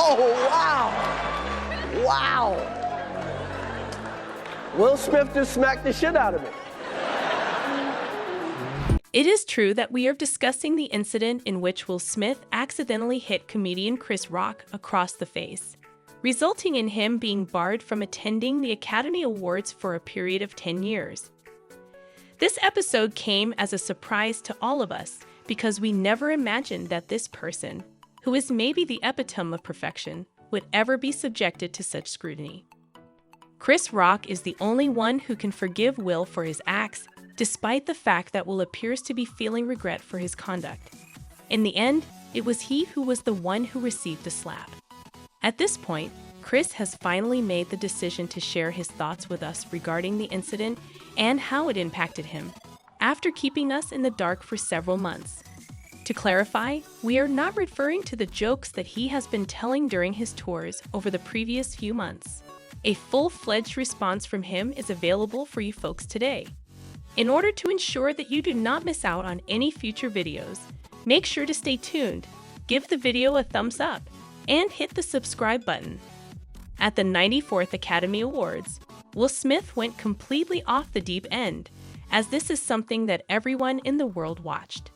Oh, wow. Wow. Will Smith just smacked the shit out of me. It is true that we are discussing the incident in which Will Smith accidentally hit comedian Chris Rock across the face, resulting in him being barred from attending the Academy Awards for a period of 10 years. This episode came as a surprise to all of us because we never imagined that this person, who is maybe the epitome of perfection, would ever be subjected to such scrutiny. Chris Rock is the only one who can forgive Will for his acts, despite the fact that Will appears to be feeling regret for his conduct. In the end, it was he who was the one who received the slap. At this point, Chris has finally made the decision to share his thoughts with us regarding the incident and how it impacted him, after keeping us in the dark for several months. To clarify, we are not referring to the jokes that he has been telling during his tours over the previous few months. A full-fledged response from him is available for you folks today. In order to ensure that you do not miss out on any future videos, make sure to stay tuned, give the video a thumbs up, and hit the subscribe button. At the 94th Academy Awards, Will Smith went completely off the deep end, as this is something that everyone in the world watched.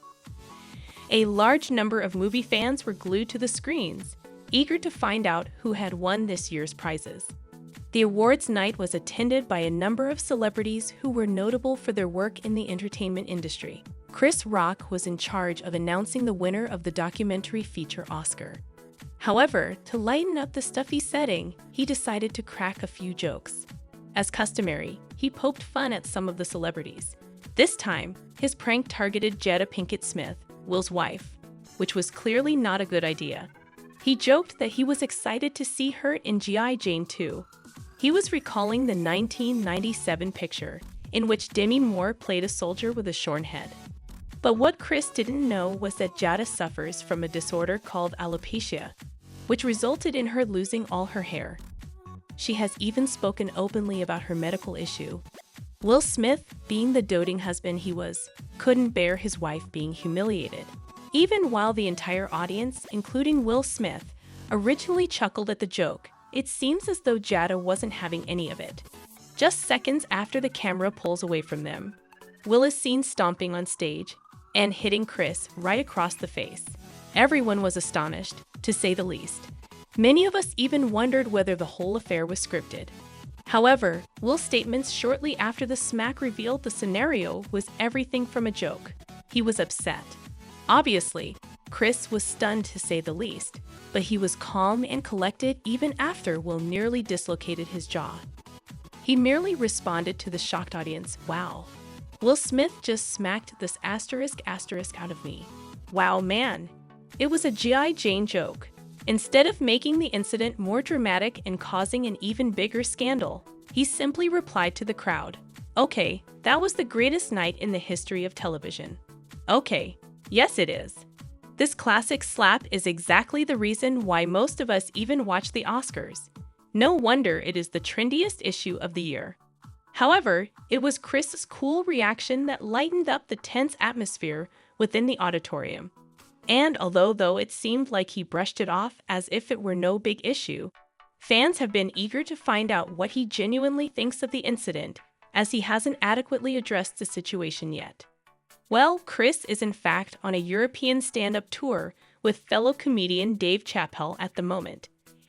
A large number of movie fans were glued to the screens, eager to find out who had won this year's prizes. The awards night was attended by a number of celebrities who were notable for their work in the entertainment industry. Chris Rock was in charge of announcing the winner of the documentary feature Oscar. However, to lighten up the stuffy setting, he decided to crack a few jokes. As customary, he poked fun at some of the celebrities. This time, his prank targeted Jada Pinkett Smith, Will's wife, which was clearly not a good idea. He joked that he was excited to see her in G.I. Jane 2. He was recalling the 1997 picture, in which Demi Moore played a soldier with a shorn head. But what Chris didn't know was that Jada suffers from a disorder called alopecia, which resulted in her losing all her hair. She has even spoken openly about her medical issue. Will Smith, being the doting husband he was, couldn't bear his wife being humiliated. Even while the entire audience, including Will Smith, originally chuckled at the joke, it seems as though Jada wasn't having any of it. Just seconds after the camera pulls away from them, Will is seen stomping on stage and hitting Chris right across the face. Everyone was astonished, to say the least. Many of us even wondered whether the whole affair was scripted. However, Will's statements shortly after the smack revealed the scenario was everything from a joke. He was upset. Obviously, Chris was stunned to say the least, but he was calm and collected even after Will nearly dislocated his jaw. He merely responded to the shocked audience, "Wow. Will Smith just smacked this asterisk out of me. Wow, man." It was a G.I. Jane joke. Instead of making the incident more dramatic and causing an even bigger scandal, he simply replied to the crowd, "Okay, that was the greatest night in the history of television." Okay, yes it is. This classic slap is exactly the reason why most of us even watch the Oscars. No wonder it is the trendiest issue of the year. However, it was Chris's cool reaction that lightened up the tense atmosphere within the auditorium. And although it seemed like he brushed it off as if it were no big issue, fans have been eager to find out what he genuinely thinks of the incident, as he hasn't adequately addressed the situation yet. Well, Chris is in fact on a European stand-up tour with fellow comedian Dave Chappelle at the moment.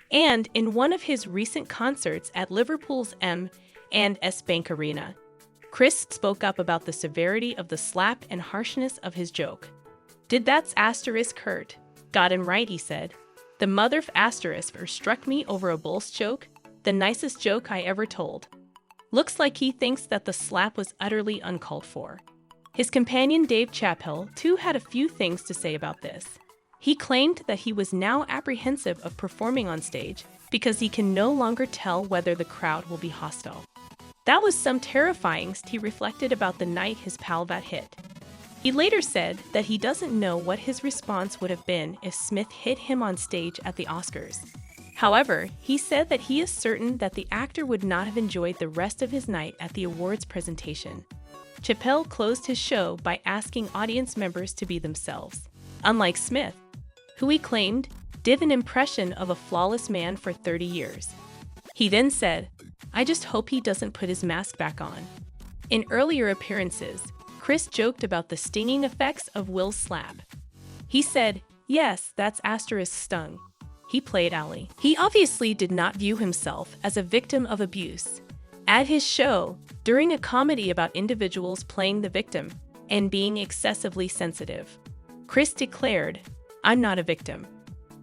And in one of his recent concerts at Liverpool's M&S Bank Arena, Chris spoke up about the severity of the slap and harshness of his joke. "Did that's asterisk hurt? Got him right," he said. "The mother of asterisk struck me over a bull's joke, the nicest joke I ever told." Looks like he thinks that the slap was utterly uncalled for. His companion Dave Chappelle too had a few things to say about this. He claimed that he was now apprehensive of performing on stage because he can no longer tell whether the crowd will be hostile. That was some terrifying, he reflected about the night his pal got hit. He later said that he doesn't know what his response would have been if Smith hit him on stage at the Oscars. However, he said that he is certain that the actor would not have enjoyed the rest of his night at the awards presentation. Chappelle closed his show by asking audience members to be themselves. Unlike Smith, who he claimed did an impression of a flawless man for 30 years. He then said, "I just hope he doesn't put his mask back on." In earlier appearances, Chris joked about the stinging effects of Will's slap. He said, "Yes, that's asterisk stung." He played Allie. He obviously did not view himself as a victim of abuse. At his show, during a comedy about individuals playing the victim and being excessively sensitive, Chris declared, "I'm not a victim."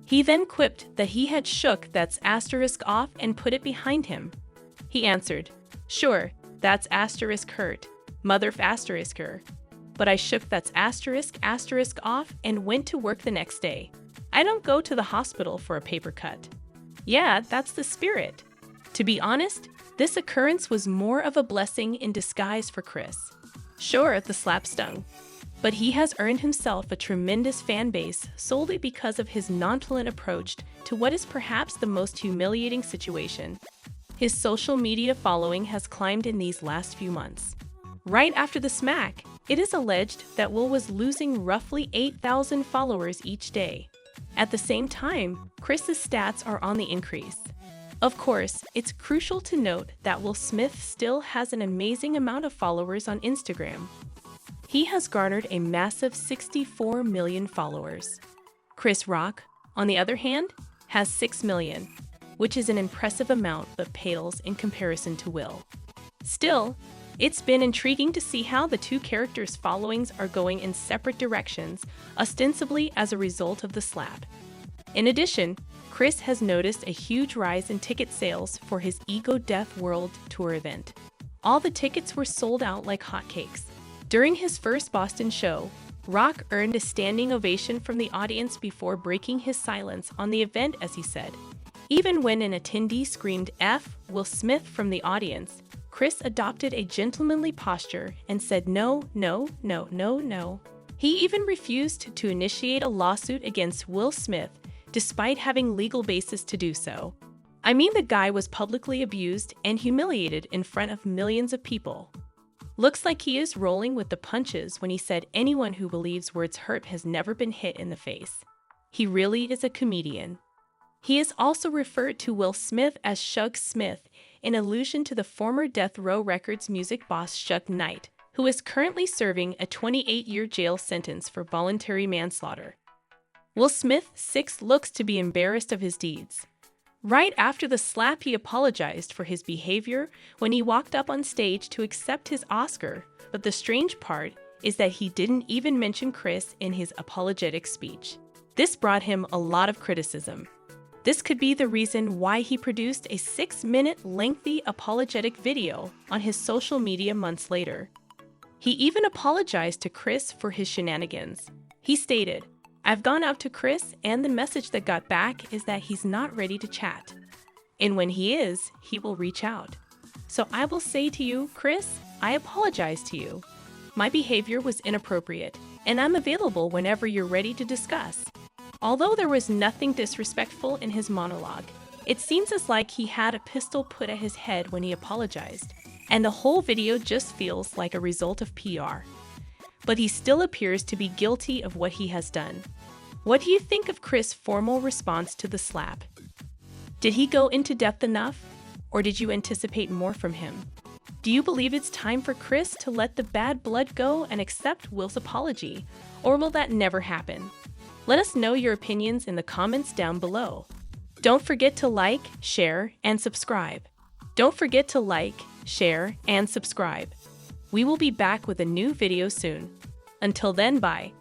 He then quipped that he had shook that's asterisk off and put it behind him. He answered, "Sure, that's asterisk hurt, mother asterisker. But I shook that's asterisk off and went to work the next day. I don't go to the hospital for a paper cut." Yeah, that's the spirit. To be honest, this occurrence was more of a blessing in disguise for Chris. Sure, the slap stung, but he has earned himself a tremendous fan base solely because of his nonchalant approach to what is perhaps the most humiliating situation. His social media following has climbed in these last few months. Right after the smack, it is alleged that Will was losing roughly 8,000 followers each day. At the same time, Chris's stats are on the increase. Of course, it's crucial to note that Will Smith still has an amazing amount of followers on Instagram. He has garnered a massive 64 million followers. Chris Rock, on the other hand, has 6 million, which is an impressive amount but pales in comparison to Will. Still, it's been intriguing to see how the two characters' followings are going in separate directions, ostensibly as a result of the slap. In addition, Chris has noticed a huge rise in ticket sales for his Ego Death World Tour event. All the tickets were sold out like hotcakes. During his first Boston show, Rock earned a standing ovation from the audience before breaking his silence on the event as he said, even when an attendee screamed "F. Will Smith" from the audience, Chris adopted a gentlemanly posture and said no, no, no, no, no. He even refused to initiate a lawsuit against Will Smith despite having legal basis to do so. I mean, the guy was publicly abused and humiliated in front of millions of people. Looks like he is rolling with the punches when he said anyone who believes words hurt has never been hit in the face. He really is a comedian. He has also referred to Will Smith as Suge Smith, in allusion to the former Death Row Records music boss Suge Knight, who is currently serving a 28-year jail sentence for voluntary manslaughter. Will Smith, 6, looks to be embarrassed of his deeds. Right after the slap, he apologized for his behavior when he walked up on stage to accept his Oscar, but the strange part is that he didn't even mention Chris in his apologetic speech. This brought him a lot of criticism. This could be the reason why he produced a 6-minute lengthy apologetic video on his social media months later. He even apologized to Chris for his shenanigans. He stated, "I've gone out to Chris and the message that got back is that he's not ready to chat. And when he is, he will reach out. So I will say to you, Chris, I apologize to you. My behavior was inappropriate, and I'm available whenever you're ready to discuss." Although there was nothing disrespectful in his monologue, it seems as like he had a pistol put at his head when he apologized, and the whole video just feels like a result of PR. But he still appears to be guilty of what he has done. What do you think of Chris' formal response to the slap? Did he go into depth enough, or did you anticipate more from him? Do you believe it's time for Chris to let the bad blood go and accept Will's apology, or will that never happen? Let us know your opinions in the comments down below. Don't forget to like, share, and subscribe. Don't forget to like, share, and subscribe. We will be back with a new video soon. Until then, bye.